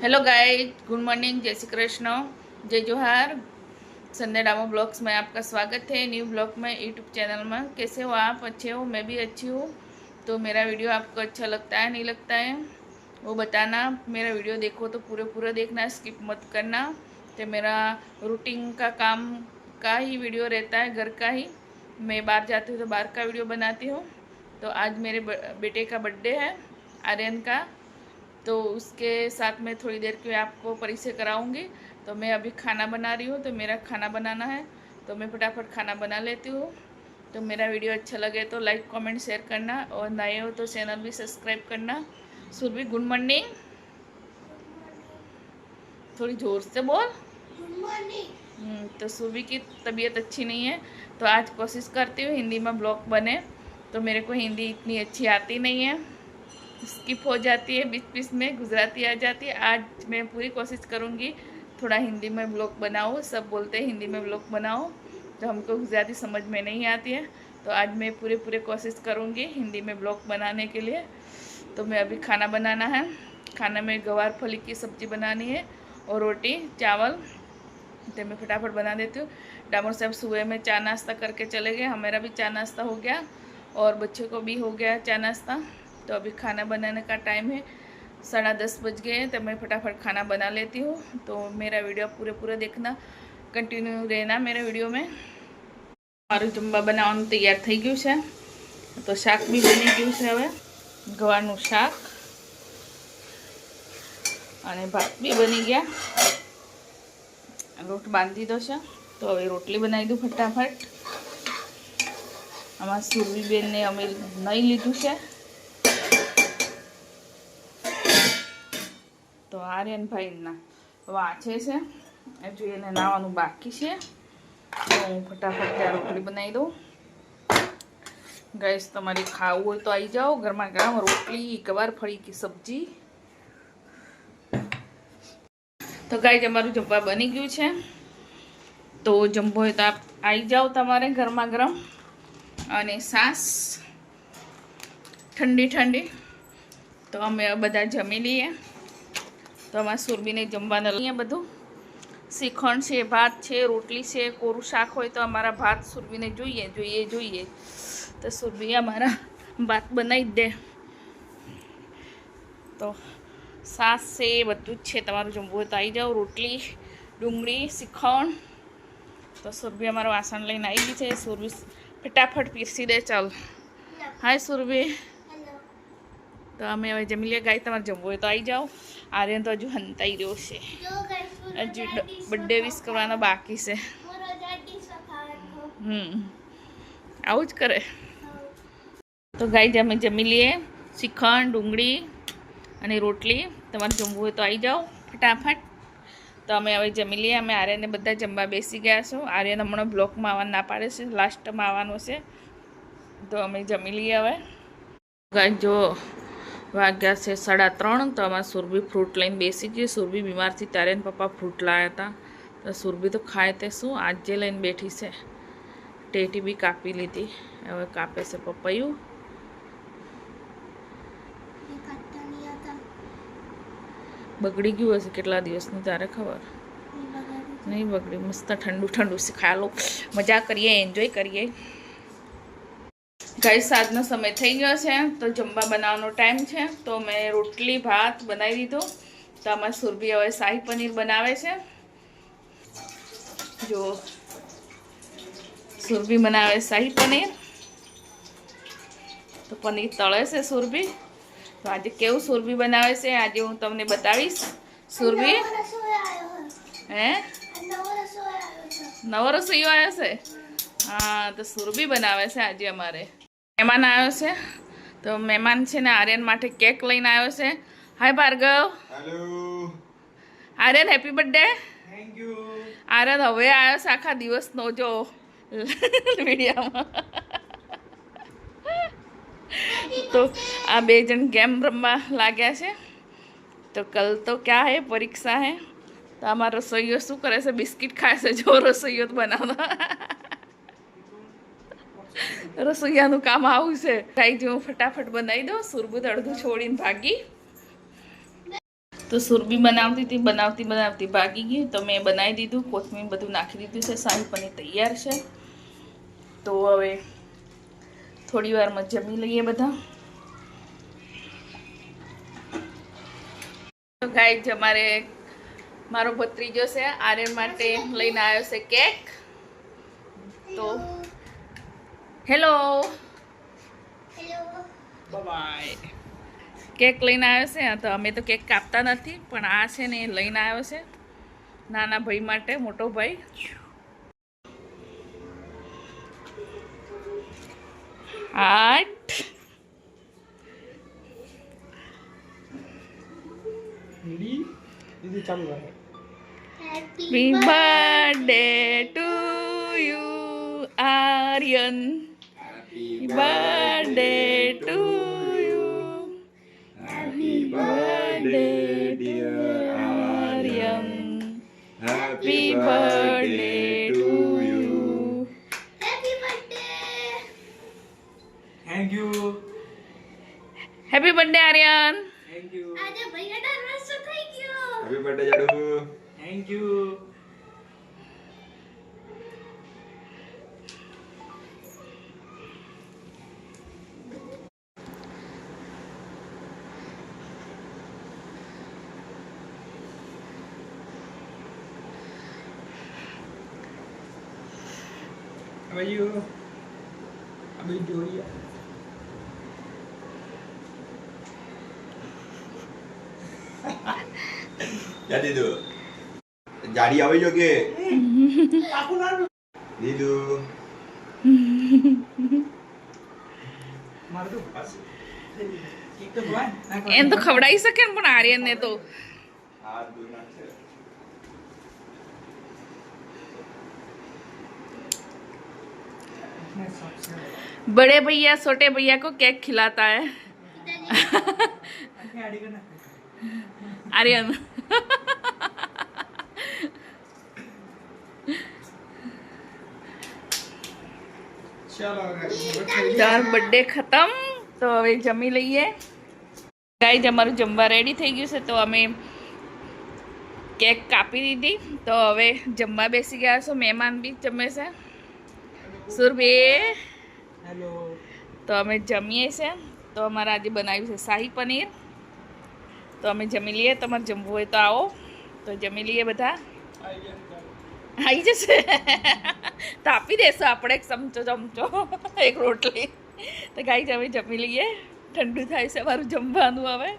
Hello guys, good morning, जय श्री कृष्ण, जय जोहार। संडे डामो ब्लॉग्स में आपका स्वागत है। न्यू ब्लॉग में यूट्यूब चैनल में। कैसे हो आप? अच्छे हो? मैं भी अच्छी हूँ। तो मेरा वीडियो आपको अच्छा लगता है नहीं लगता है वो बताना। मेरा वीडियो देखो तो पूरा देखना, स्किप मत करना। तो मेरा रूटीन का काम का ही वीडियो रहता है, घर का ही। मैं बाहर जाती हूँ तो बाहर का वीडियो बनाती हूँ। तो आज मेरे बेटे का बर्थडे है, आर्यन का। तो उसके साथ में थोड़ी देर के आपको परिचय कराऊंगी। तो मैं अभी खाना बना रही हूँ, तो मेरा खाना बनाना है, तो मैं फटाफट खाना बना लेती हूँ। तो मेरा वीडियो अच्छा लगे तो लाइक कमेंट शेयर करना, और नए हो तो चैनल भी सब्सक्राइब करना। Surabhi, good morning. थोड़ी ज़ोर से बोल। Good morning. तो सुरभि की तबीयत अच्छी नहीं है, तो आज कोशिश करती हूँ हिंदी में ब्लॉग बने। तो मेरे को हिंदी इतनी अच्छी आती नहीं है, स्किप हो जाती है, बीच बीच में गुजराती आ जाती है। आज मैं पूरी कोशिश करूँगी थोड़ा हिंदी में ब्लॉग बनाओ। सब बोलते हैं हिंदी में ब्लॉग बनाओ, तो हमको गुजराती समझ में नहीं आती है। तो आज मैं पूरे कोशिश करूँगी हिंदी में ब्लॉग बनाने के लिए। तो मैं अभी खाना बनाना है। खाना में गवार फली की सब्ज़ी बनानी है और रोटी चावल। तो मैं फटाफट बना देती हूँ। डामोर साहब सुबह में चा नाश्ता करके चले गए, हमारा भी चा नाश्ता हो गया और बच्चे को भी हो गया चा नाश्ता। तो अभी खाना बनाने का टाइम है, 10:30 बज गए हैं। तो मैं फटाफट खाना बना लेती हूँ। तो मेरा वीडियो पूरा देखना, कंटिन्यू रहना मेरे वीडियो में। मारू जमवा बनावવાનું તૈયાર થઈ ગયું છે, તો શાક બી બની ગયું છે। હવે ગવારનું શાક અને ભાત બી બની ગયા। લોટ બાંધી દો છે, તો હવે રોટલી બનાવી દઉં ફટાફટ। આમાં સુરભીબેનને અમે નહીં લીધું છે, તો આર્યનભાઈ વાંચે છે, હજુ એને નાવાનું બાકી છે। તો હું ફટાફટ ત્યાં રોટલી બનાવી દઉં। ગેસ તમારે ખાવું હોય તો આવી જાઓ, ગરમા ગરમ રોટલી ગવાર ફળી की સબ્જી। તો ગાઈસ અમારું જમવા બની ગયું છે, તો જમવો હોય તો આપ આવી જાઓ તમારે ગરમા ગરમ। અને સાસ ઠંડી ઠંડી। તો અમે બધા જમી લઈએ। તો અમારા સુરભીને જમવાનું લઈએ બધું। શ્રીખંડ છે, ભાત છે, રોટલી છે, કોરું શાક હોય તો અમારા ભાત સુરભીને જોઈએ। તો સુરભી અમારા ભાત બનાવી જ દે। તો સાસ છે, બધું જ છે, તમારું જમવું હોય તો આવી જાઓ। રોટલી, ડુંગળી, શ્રીખંડ। તો સુરભી અમારું વાસણ લઈને આવી ગઈ છે। સુરભી ફટાફટ પીરસી દે। ચાલ, હાય સુરભી। તો અમે હવે જમી લઈએ। ગાય તમારે જમવું હોય તો આવી જાઓ। આર્યન તો હજુ હંતાઈ રહ્યો છે, હજુ બર્થડે વિશ કરવાનો બાકી છે। આવું જ કરે। તો ગાય અમે જમી લઈએ। શ્રીખંડ, ડુંગળી અને રોટલી। તમારે જમવું હોય તો આવી જાઓ ફટાફટ। તો અમે હવે જમી લઈએ। અમે આર્યનને બધા જમવા બેસી ગયા છો। આર્યન હમણાં બ્લોકમાં આવવાનું ના પાડે છે, લાસ્ટમાં આવવાનું છે। તો અમે જમી લઈએ હવે। ગાય જો વાગ્યા છે 3:30। તો અમારા સુરભી ફ્રૂટ લઈને બેસી ગઈ। સુરભી બીમાર થી ત્યારે એના પપ્પા ફ્રૂટ લાવ્યા હતા। તો સુરભી તો ખાય તે શું, આજે લઈને બેઠી છે। ટેટી બી કાપી લીધી, હવે કાપે છે પપૈયું। બગડી ગયું હશે કેટલા દિવસનું, તારે ખબર? નહીં બગડી, મસ્ત ઠંડુ ઠંડુ છે, ખા લો, મજા કરીએ, એન્જોય કરીએ। ગાઈસ આજનો સમય થઈ ગયો છે, તો જમવા બનાવવાનો ટાઈમ છે। તો મેં રોટલી ભાત બનાવી દીધું। તો આમાં સુરભી હવે શાહી પનીર બનાવે છે। જો સુરભી બનાવે શાહી પનીર। તો પનીર તળે છે સુરભી। તો આજે કેવું સુરભી બનાવે છે આજે હું તમને બતાવીશ। સુરભી હે નવો રસોઈયો આવ્યો છે? હા, તો સુરભી બનાવે છે આજે। અમારે મહેમાન આવ્યો છે, તો મહેમાન છે ને આર્યન માટે કેક લઈને આવ્યો છે। Hi Bhargav. Hello Aryan, happy birthday. Thank you. Aryan હવે આવ્યો છે આખા દિવસનો, જો મીડિયામાં। તો આ બે જણ ગેમ રમવા લાગ્યા છે। તો કલ તો ક્યાં હે, પરીક્ષા હે। તો આમાં રસોઈયો શું કરે છે, બિસ્કિટ ખાય છે। જો રસોઈયો બનાવતા રસોઈયાનું કામ આવું છે। ગાઈ જો ફટાફટ બનાવી દો। સુરભી અડધું છોડીને ભાગી। તો તો સુરભી બનાવતી ભાગી ગઈ, તો મેં બનાવી દીધું, કોથમીર બધું નાખી દીધું છે, શાહી પનીર તૈયાર છે. તો હવે થોડી વારમાં જમી લઈએ બધા. તો ગાઈસ અમારે મારો ભત્રીજો છે, આર્યન માટે લઈને આવ્યો છે કેક. તો હેલો બાય. કેક લઈને આવ્યો છે. તો અમે તો કેક કાપતા નથી, પણ આ છે ને એ લઈને આવ્યો છે નાના ભાઈ માટે, મોટો ભાઈ. હાટ happy birthday to you Aryan, happy birthday to you, happy birthday dear Aryan, happy birthday to you, happy birthday. Thank you. Happy birthday Aryan. Thank you. આજે ભાઈનો વર્ષ થઈ ગયો. હેપી બર્થડે જાડુ. Thank you. How are you? How are you doing? જા દીધું. જાડી આવી જો કે દીધું. એમ તો ખવડાવી શકે ને, પણ આર્યન ને તો હાથ દૂર નાખશે. बड़े भैया छोटे भैया को केक खिलाता है आर्यन. ચાર બર્થડે ખતમ. તો હવે જમી લઈએ. ગાઈઝ અમારું જમવા રેડી થઈ ગયું છે. તો અમે કેક કાપી દીધી. તો હવે જમવા બેસી ગયા છો. મહેમાન બી જમે છે. સુરભી હેલો. તો અમે જમીએ છે. તો અમારે આજે બનાવ્યું છે શાહી પનીર. તો અમે જમી લઈએ. તમારે જમવું હોય તો આવો, તો જમી લઈએ બધા. આવી જશે તો આપી દેશો આપણે એક ચમચો એક રોટલી. તો ગાઈઝ અમે જમી લઈએ. ઠંડુ થાય છે અમારું જમવાનું હવે.